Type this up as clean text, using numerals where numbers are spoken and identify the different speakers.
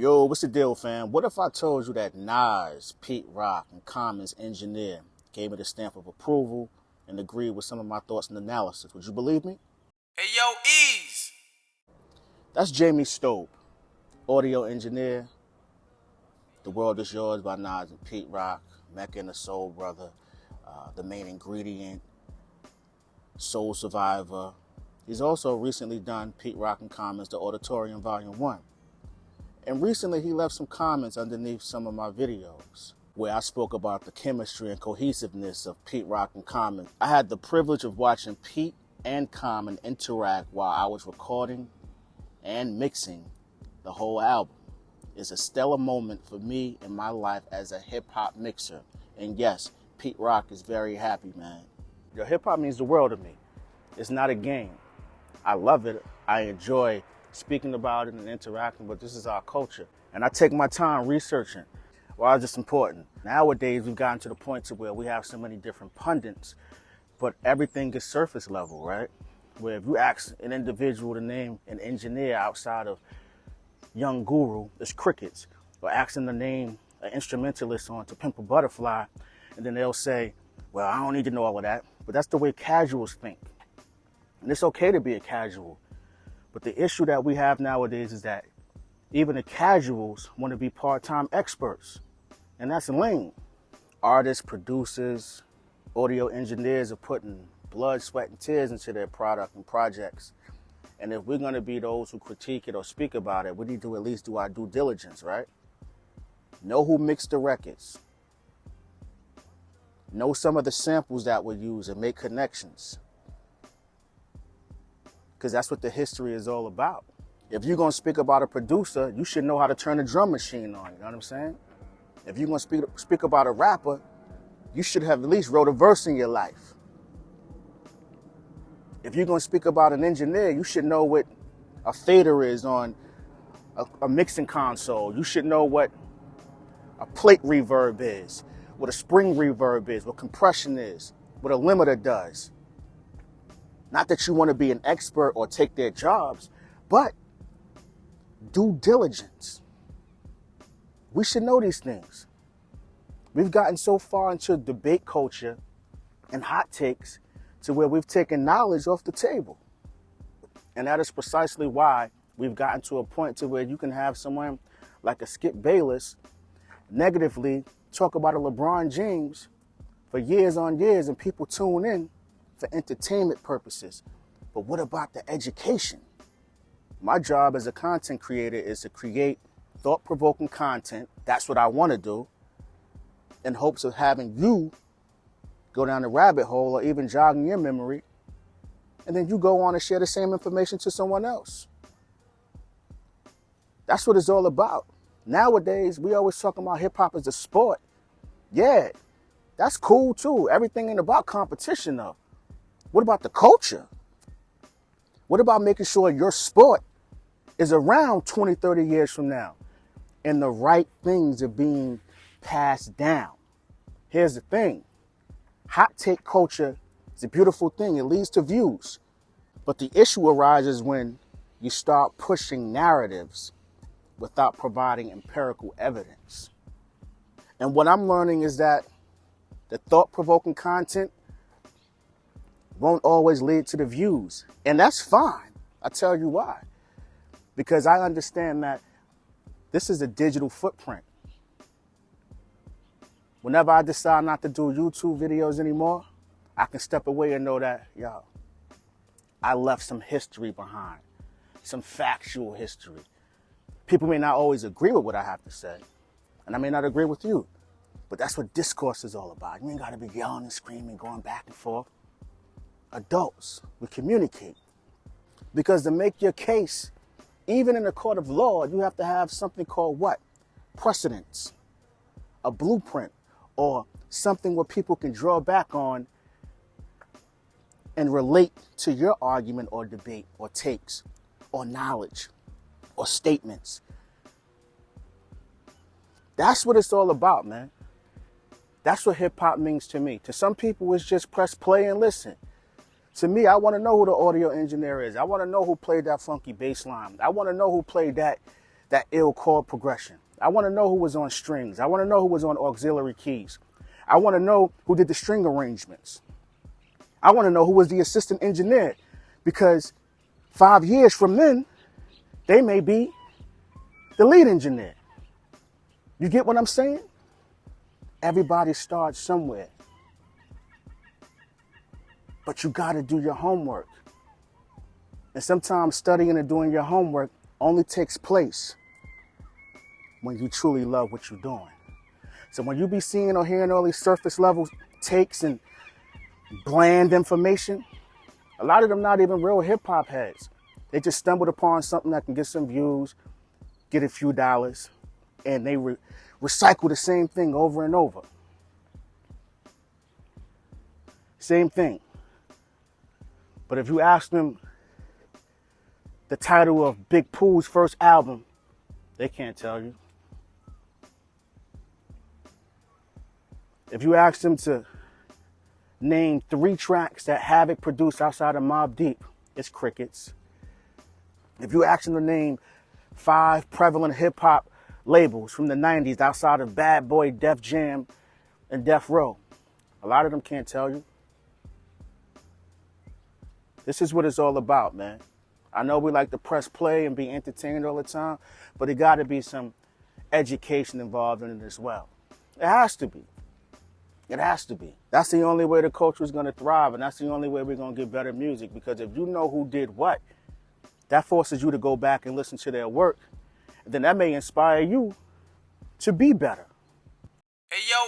Speaker 1: Yo, what's the deal, fam? What if I told you that Nas, Pete Rock, and Common's engineer gave me the stamp of approval and agreed with some of my thoughts and analysis? Would you believe me?
Speaker 2: Hey, yo, Eeze.
Speaker 1: That's Jamie Stope, audio engineer. The World Is Yours by Nas and Pete Rock, Mecca and the Soul Brother, The Main Ingredient, Soul Survivor. He's also recently done Pete Rock and Common's The Auditorium Volume 1. And recently he left some comments underneath some of my videos where I spoke about the chemistry and cohesiveness of Pete Rock and Common. I had the privilege of watching Pete and Common interact while I was recording and mixing the whole album. It's a stellar moment for me in my life as a hip-hop mixer. And yes, Pete Rock is very happy, man. Yo, hip-hop means the world to me. It's not a game. I love it. I enjoy speaking about it and interacting, but this is our culture. And I take my time researching. Why is this important? Nowadays, we've gotten to the point to where we have so many different pundits, but everything is surface level, right? Where if you ask an individual to name an engineer outside of Young Guru, it's crickets. Or asking to name an instrumentalist on To Pimp a Butterfly, and then they'll say, well, I don't need to know all of that. But that's the way casuals think. And it's okay to be a casual. But the issue that we have nowadays is that even the casuals want to be part-time experts. And that's lame. Artists, producers, audio engineers are putting blood, sweat, and tears into their product and projects. And if we're going to be those who critique it or speak about it, we need to at least do our due diligence, right? Know who mixed the records. Know some of the samples that were used and make connections. Because that's what the history is all about. If you're going to speak about a producer, you should know how to turn a drum machine on, you know what I'm saying? If you're going to speak about a rapper, you should have at least wrote a verse in your life. If you're going to speak about an engineer, you should know what a fader is on a mixing console. You should know what a plate reverb is, what a spring reverb is, what compression is, what a limiter does. Not that you want to be an expert or take their jobs, but due diligence. We should know these things. We've gotten so far into debate culture and hot takes to where we've taken knowledge off the table. And that is precisely why we've gotten to a point to where you can have someone like a Skip Bayless negatively talk about a LeBron James for years on years and people tune in for entertainment purposes. But what about the education? My job as a content creator is to create thought-provoking content. That's what I want to do, in hopes of having you go down the rabbit hole or even jogging your memory, and then you go on and share the same information to someone else. That's what it's all about. Nowadays, we always talking about hip-hop as a sport. Yeah, that's cool too. Everything ain't about competition though. What about the culture? What about making sure your sport is around 20, 30 years from now and the right things are being passed down? Here's the thing. Hot take culture is a beautiful thing. It leads to views. But the issue arises when you start pushing narratives without providing empirical evidence. And what I'm learning is that the thought-provoking content won't always lead to the views. And that's fine. I'll tell you why. Because I understand that this is a digital footprint. Whenever I decide not to do YouTube videos anymore, I can step away and know that, yo, I left some history behind, some factual history. People may not always agree with what I have to say, and I may not agree with you, but that's what discourse is all about. You ain't got to be yelling and screaming, going back and forth. Adults, we communicate. Because to make your case, even in a court of law, you have to have something called what? Precedents, a blueprint, or something where people can draw back on and relate to your argument or debate or takes or knowledge or statements. That's what it's all about, man. That's what hip hop means to me. To some people, it's just press play and listen. To me, I want to know who the audio engineer is. I want to know who played that funky bass line. I want to know who played that that ill chord progression. I want to know who was on strings. I want to know who was on auxiliary keys. I want to know who did the string arrangements. I want to know who was the assistant engineer, because 5 years from then, they may be the lead engineer. You get what I'm saying? Everybody starts somewhere. But you got to do your homework. And sometimes studying and doing your homework only takes place when you truly love what you're doing. So when you be seeing or hearing all these surface level takes and bland information, a lot of them not even real hip hop heads. They just stumbled upon something that can get some views, get a few dollars, and they recycle the same thing over and over. Same thing. But if you ask them the title of Big Pooh's first album, they can't tell you. If you ask them to name 3 tracks that Havoc produced outside of Mobb Deep, it's crickets. If you ask them to name 5 prevalent hip-hop labels from the 90s outside of Bad Boy, Def Jam, and Death Row, a lot of them can't tell you. This is what it's all about, man. I know we like to press play and be entertained all the time, but it got to be some education involved in it as well. It has to be. It has to be. That's the only way the culture is going to thrive, and that's the only way we're going to get better music, because if you know who did what, that forces you to go back and listen to their work, and then that may inspire you to be better.
Speaker 2: Hey, yo,